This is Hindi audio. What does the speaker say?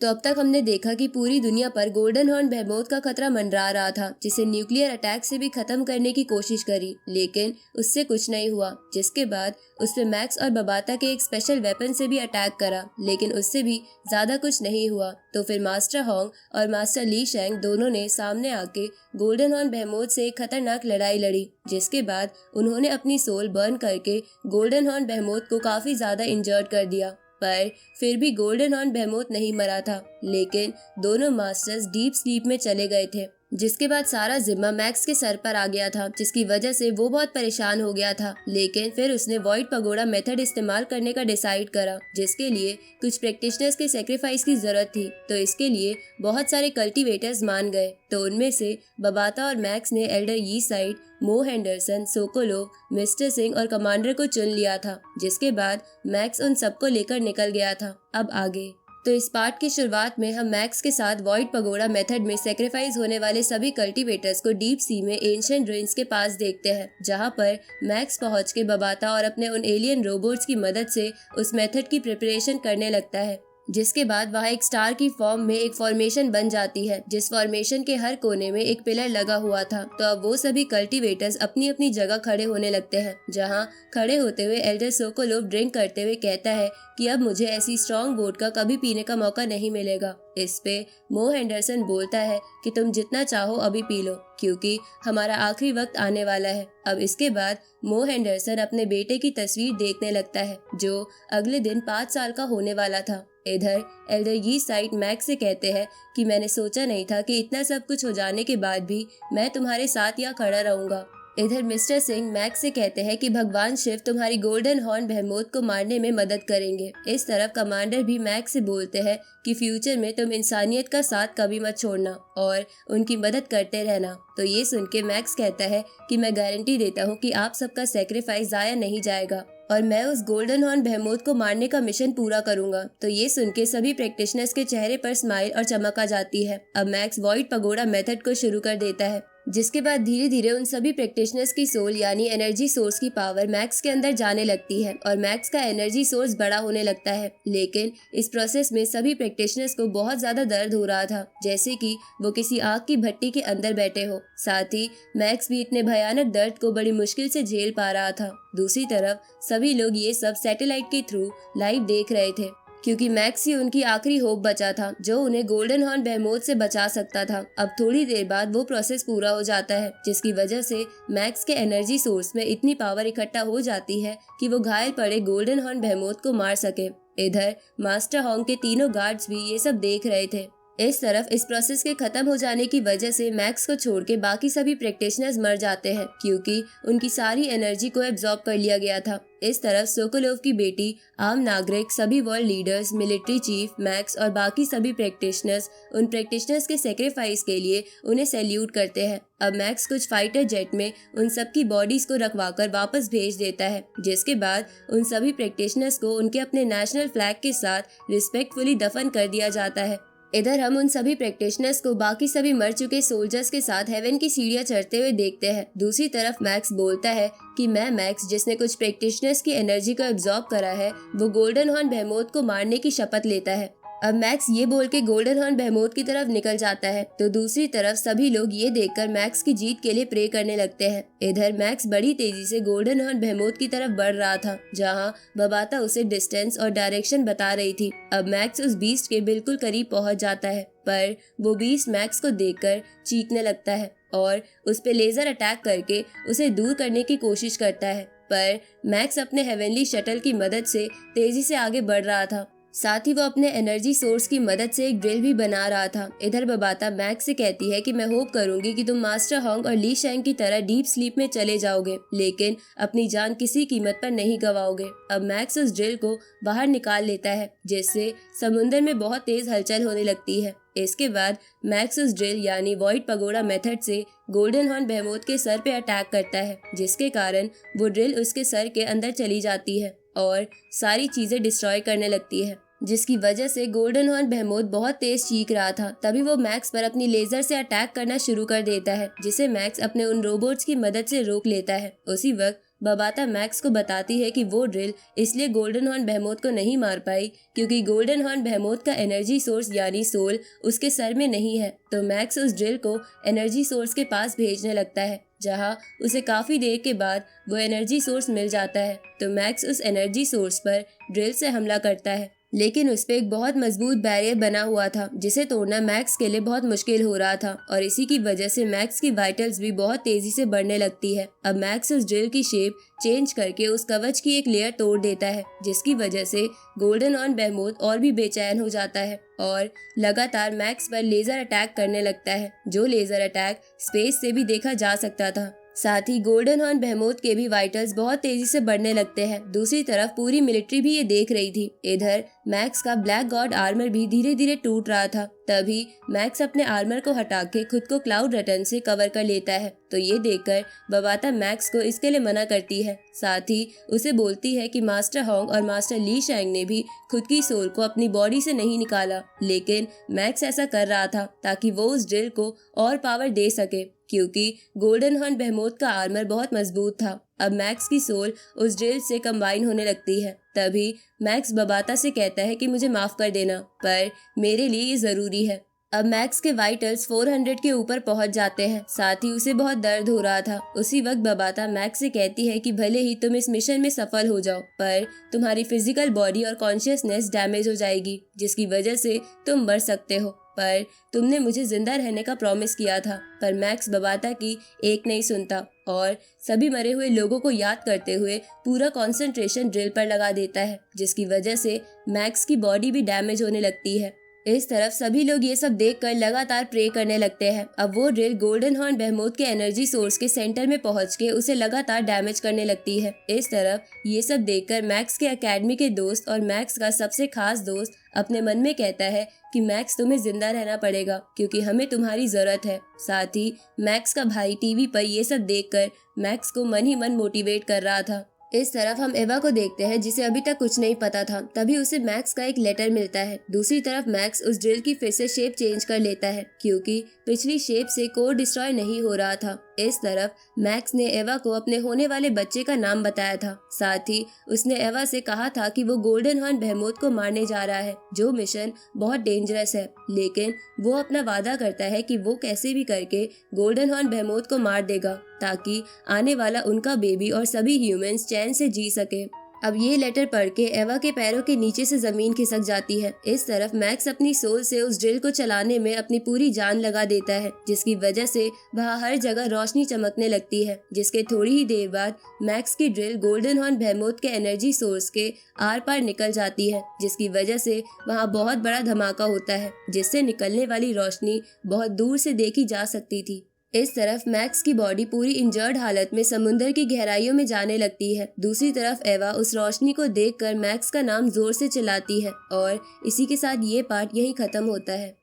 तो अब तक हमने देखा कि पूरी दुनिया पर गोल्डन हॉर्न बेहेमोथ का खतरा मंडरा रहा था, जिसे न्यूक्लियर अटैक से भी खत्म करने की कोशिश करी, लेकिन उससे कुछ नहीं हुआ। जिसके बाद उस पे मैक्स और बबाता के एक स्पेशल वेपन से भी अटैक करा, लेकिन उससे भी ज्यादा कुछ नहीं हुआ। तो फिर मास्टर होंग और मास्टर ली शैंग दोनों ने सामने आके गोल्डन हॉर्न बेहेमोथ से एक खतरनाक लड़ाई लड़ी, जिसके बाद उन्होंने अपनी सोल बर्न करके गोल्डन हॉर्न बेहेमोथ को काफी ज्यादा इंजर्ड कर दिया। पर फिर भी गोल्डन हॉर्न बेहेमोथ नहीं मरा था, लेकिन दोनों मास्टर्स डीप स्लीप में चले गए थे। जिसके बाद सारा जिम्मा मैक्स के सर पर आ गया था, जिसकी वजह से वो बहुत परेशान हो गया था। लेकिन फिर उसने वॉइड पगोड़ा मेथड इस्तेमाल करने का डिसाइड करा, जिसके लिए कुछ प्रैक्टिशनर्स के सेक्रीफाइस की जरूरत थी। तो इसके लिए बहुत सारे कल्टीवेटर्स मान गए। तो उनमें से बबाता और मैक्स ने एल्डर यी साइड, मो हेंडरसन, सोकोलोव, मिस्टर सिंह और कमांडर को चुन लिया था। जिसके बाद मैक्स उन सबको लेकर निकल गया था। अब आगे तो इस पार्ट की शुरुआत में हम मैक्स के साथ वॉइड पगोड़ा मेथड में सेक्रीफाइस होने वाले सभी कल्टीवेटर्स को डीप सी में एंशिएंट रुइंस के पास देखते हैं, जहां पर मैक्स पहुंच के बबाता और अपने उन एलियन रोबोट्स की मदद से उस मेथड की प्रिपरेशन करने लगता है। जिसके बाद वहाँ एक स्टार की फॉर्म में एक फॉर्मेशन बन जाती है, जिस फॉर्मेशन के हर कोने में एक पिलर लगा हुआ था। तो अब वो सभी कल्टीवेटर्स अपनी अपनी जगह खड़े होने लगते हैं, जहाँ खड़े होते हुए एल्डर सोकोलोव ड्रिंक करते हुए कहता है कि अब मुझे ऐसी स्ट्रॉन्ग वोडका कभी पीने का मौका नहीं मिलेगा। इस पे मो हेंडरसन बोलता है कि तुम जितना चाहो अभी पी लो, क्योंकि हमारा आखिरी वक्त आने वाला है। अब इसके बाद मो हेंडरसन अपने बेटे की तस्वीर देखने लगता है, जो अगले दिन 5 साल का होने वाला था। इधर एल्डर यी साइड मैक्स से कहते हैं कि मैंने सोचा नहीं था कि इतना सब कुछ हो जाने के बाद भी मैं तुम्हारे साथ यहाँ खड़ा रहूंगा। इधर मिस्टर सिंह मैक्स से कहते हैं कि भगवान शिव तुम्हारी गोल्डन हॉर्न बेहेमोथ को मारने में मदद करेंगे। इस तरफ कमांडर भी मैक्स से बोलते हैं कि फ्यूचर में तुम इंसानियत का साथ कभी मत छोड़ना और उनकी मदद करते रहना। तो ये सुन के मैक्स कहता है कि मैं गारंटी देता हूँ कि आप सबका सेक्रीफाइस जाया नहीं जाएगा और मैं उस गोल्डन हॉर्न बेहेमोथ को मारने का मिशन पूरा करूंगा। तो ये सुन के सभी प्रैक्टिशनर्स के चेहरे पर स्माइल और चमक आ जाती है। अब मैक्स वॉइड पगोड़ा मेथड को शुरू कर देता है, जिसके बाद धीरे धीरे उन सभी प्रैक्टिशनर्स की सोल यानी एनर्जी सोर्स की पावर मैक्स के अंदर जाने लगती है और मैक्स का एनर्जी सोर्स बड़ा होने लगता है। लेकिन इस प्रोसेस में सभी प्रैक्टिशनर्स को बहुत ज्यादा दर्द हो रहा था, जैसे कि वो किसी आग की भट्टी के अंदर बैठे हो। साथ ही मैक्स भी इतने भयानक दर्द को बड़ी मुश्किल से झेल पा रहा था। दूसरी तरफ सभी लोग ये सब सैटेलाइट के थ्रू लाइव देख रहे थे, क्योंकि मैक्स ही उनकी आखिरी होप बचा था जो उन्हें गोल्डन हॉर्न बेहेमोथ से बचा सकता था। अब थोड़ी देर बाद वो प्रोसेस पूरा हो जाता है, जिसकी वजह से मैक्स के एनर्जी सोर्स में इतनी पावर इकट्ठा हो जाती है कि वो घायल पड़े गोल्डन हॉर्न बेहेमोथ को मार सके। इधर मास्टर होंग के तीनों गार्ड्स भी ये सब देख रहे थे। इस तरफ इस प्रोसेस के खत्म हो जाने की वजह से मैक्स को छोड़ के बाकी सभी प्रैक्टिशनर्स मर जाते हैं, क्योंकि उनकी सारी एनर्जी को एब्जॉर्ब कर लिया गया था। इस तरफ सोकोलोव की बेटी, आम नागरिक, सभी world leaders, military chief, max और बाकी सभी प्रैक्टिशनर्स उन प्रैक्टिशनर्स के सेक्रीफाइस के लिए उन्हें सैल्यूट करते हैं। अब मैक्स कुछ फाइटर जेट में उन सबकी बॉडीज को रखवाकर वापस भेज देता है, जिसके बाद उन सभी प्रैक्टिशनर्स को उनके अपने नेशनल फ्लैग के साथ रिस्पेक्टफुली दफन कर दिया जाता है। इधर हम उन सभी प्रैक्टिशनर्स को बाकी सभी मर चुके सोल्जर्स के साथ हेवन की सीढ़ियां चढ़ते हुए देखते हैं। दूसरी तरफ मैक्स बोलता है कि मैं मैक्स, जिसने कुछ प्रैक्टिशनर्स की एनर्जी को एब्जॉर्ब करा है, वो गोल्डन हॉर्न बेहेमोथ को मारने की शपथ लेता है। अब मैक्स ये बोल के गोल्डन हॉर्न बेहेमोथ की तरफ निकल जाता है। तो दूसरी तरफ सभी लोग ये देखकर मैक्स की जीत के लिए प्रे करने लगते हैं। इधर मैक्स बड़ी तेजी से गोल्डन हॉर्न बेहेमोथ की तरफ बढ़ रहा था, जहाँ बबाता उसे डिस्टेंस और डायरेक्शन बता रही थी। अब मैक्स उस बीस्ट के बिल्कुल करीब पहुंच जाता है, पर वो बीस्ट मैक्स को देखकर चीखने लगता है और उस पे लेजर अटैक करके उसे दूर करने की कोशिश करता है। पर मैक्स अपने हेवनली शटल की मदद से तेजी से आगे बढ़ रहा था। साथ ही वो अपने एनर्जी सोर्स की मदद से एक ड्रिल भी बना रहा था। इधर बबाता मैक्स से कहती है कि मैं होप करूंगी कि तुम मास्टर होंग और ली शैंग की तरह डीप स्लीप में चले जाओगे, लेकिन अपनी जान किसी कीमत पर नहीं गवाओगे। अब मैक्स उस ड्रिल को बाहर निकाल लेता है, जिससे समुद्र में बहुत तेज हलचल होने लगती है। इसके बाद मैक्स उस ड्रिल यानी वॉइड पगोड़ा मेथड से गोल्डन हॉर्न बेहेमोथ के सर पे अटैक करता है, जिसके कारण वो ड्रिल उसके सर के अंदर चली जाती है और सारी चीजें डिस्ट्रॉय करने लगती है, जिसकी वजह से गोल्डन हॉर्न बेहेमोथ बहुत तेज चीख रहा था। तभी वो मैक्स पर अपनी लेजर से अटैक करना शुरू कर देता है, जिसे मैक्स अपने उन रोबोट्स की मदद से रोक लेता है। उसी वक्त बबाता मैक्स को बताती है कि वो ड्रिल इसलिए गोल्डन हॉर्न बेहेमोथ को नहीं मार पाई क्योंकि गोल्डन हॉर्न बेहेमोथ का एनर्जी सोर्स यानी सोल उसके सर में नहीं है। तो मैक्स उस ड्रिल को एनर्जी सोर्स के पास भेजने लगता है, जहां उसे काफी देर के बाद वो एनर्जी सोर्स मिल जाता है। तो मैक्स उस एनर्जी सोर्स पर ड्रिल से हमला करता है, लेकिन उस पे एक बहुत मजबूत बैरियर बना हुआ था जिसे तोड़ना मैक्स के लिए बहुत मुश्किल हो रहा था और इसी की वजह से मैक्स की वाइटल्स भी बहुत तेजी से बढ़ने लगती है। अब मैक्स उस ड्रिल की शेप चेंज करके उस कवच की एक लेयर तोड़ देता है, जिसकी वजह से गोल्डन हॉर्न बेहेमोथ और भी बेचैन हो जाता है और लगातार मैक्स पर लेजर अटैक करने लगता है, जो लेजर अटैक स्पेस से भी देखा जा सकता था। साथ ही गोल्डन हॉर्न बेहेमोथ के भी वाइटल्स बहुत तेजी से बढ़ने लगते हैं। दूसरी तरफ पूरी मिलिट्री भी ये देख रही थी। इधर मैक्स का ब्लैक गॉड आर्मर भी धीरे धीरे टूट रहा था। तभी मैक्स अपने आर्मर को हटा के खुद को क्लाउड रटन से कवर कर लेता है। तो ये देखकर बबाता मैक्स को इसके लिए मना करती है। साथ ही उसे बोलती है कि मास्टर होंग और मास्टर ली शैंग ने भी खुद की सोल को अपनी बॉडी से नहीं निकाला, लेकिन मैक्स ऐसा कर रहा था ताकि वो उस ड्रिल को और पावर दे सके, क्योंकि गोल्डन हॉर्न बेहेमोथ का आर्मर बहुत मजबूत था। अब मैक्स की सोल उस ड्रिल से कंबाइन होने लगती है। तभी मैक्स बबाता से कहता है कि मुझे माफ कर देना, पर मेरे लिए ये जरूरी है। अब मैक्स के वाइटल्स 400 के ऊपर पहुंच जाते हैं। साथ ही उसे बहुत दर्द हो रहा था। उसी वक्त बबाता मैक्स से कहती है कि भले ही तुम इस मिशन में सफल हो जाओ, पर तुम्हारी फिजिकल बॉडी और कॉन्शियसनेस डैमेज हो जाएगी, जिसकी वजह से तुम मर सकते हो। पर तुमने मुझे जिंदा रहने का प्रॉमिस किया था। पर मैक्स बबाता की एक नहीं सुनता और सभी मरे हुए लोगों को याद करते हुए पूरा कंसंट्रेशन ड्रिल पर लगा देता है, जिसकी वजह से मैक्स की बॉडी भी डैमेज होने लगती है। इस तरफ सभी लोग ये सब देखकर लगातार प्रे करने लगते हैं। अब वो ड्रिल गोल्डन हॉर्न बेहेमोथ के एनर्जी सोर्स के सेंटर में पहुंच के उसे लगातार डैमेज करने लगती है। इस तरफ ये सब देखकर मैक्स के एकेडमी के दोस्त और मैक्स का सबसे खास दोस्त अपने मन में कहता है कि मैक्स तुम्हें जिंदा रहना पड़ेगा क्योंकि हमें तुम्हारी जरूरत है। साथ ही मैक्स का भाई टीवी पर ये सब देखकर मैक्स को मन ही मन मोटिवेट कर रहा था। इस तरफ हम एवा को देखते हैं, जिसे अभी तक कुछ नहीं पता था। तभी उसे मैक्स का एक लेटर मिलता है। दूसरी तरफ मैक्स उस ड्रिल की फिर से शेप चेंज कर लेता है क्योंकि पिछली शेप से कोर डिस्ट्रॉय नहीं हो रहा था। इस तरफ मैक्स ने एवा को अपने होने वाले बच्चे का नाम बताया था। साथ ही उसने एवा से कहा था कि वो गोल्डन हॉर्न बेहेमोथ को मारने जा रहा है, जो मिशन बहुत डेंजरस है, लेकिन वो अपना वादा करता है कि वो कैसे भी करके गोल्डन हॉर्न बेहेमोथ को मार देगा ताकि आने वाला उनका बेबी और सभी ह्यूमंस चैन से जी सके। अब ये लेटर पढ़ के एवा के पैरों के नीचे से जमीन खिसक जाती है। इस तरफ मैक्स अपनी सोल से उस ड्रिल को चलाने में अपनी पूरी जान लगा देता है, जिसकी वजह से वहाँ हर जगह रोशनी चमकने लगती है। जिसके थोड़ी ही देर बाद मैक्स की ड्रिल गोल्डन हॉर्न बेहेमोथ के एनर्जी सोर्स के आर पार निकल जाती है, जिसकी वजह से वहाँ बहुत बड़ा धमाका होता है, जिससे निकलने वाली रोशनी बहुत दूर से देखी जा सकती थी। इस तरफ मैक्स की बॉडी पूरी इंजर्ड हालत में समुंदर की गहराइयों में जाने लगती है। दूसरी तरफ एवा उस रोशनी को देखकर मैक्स का नाम जोर से चिल्लाती है और इसी के साथ ये पार्ट यहीं खत्म होता है।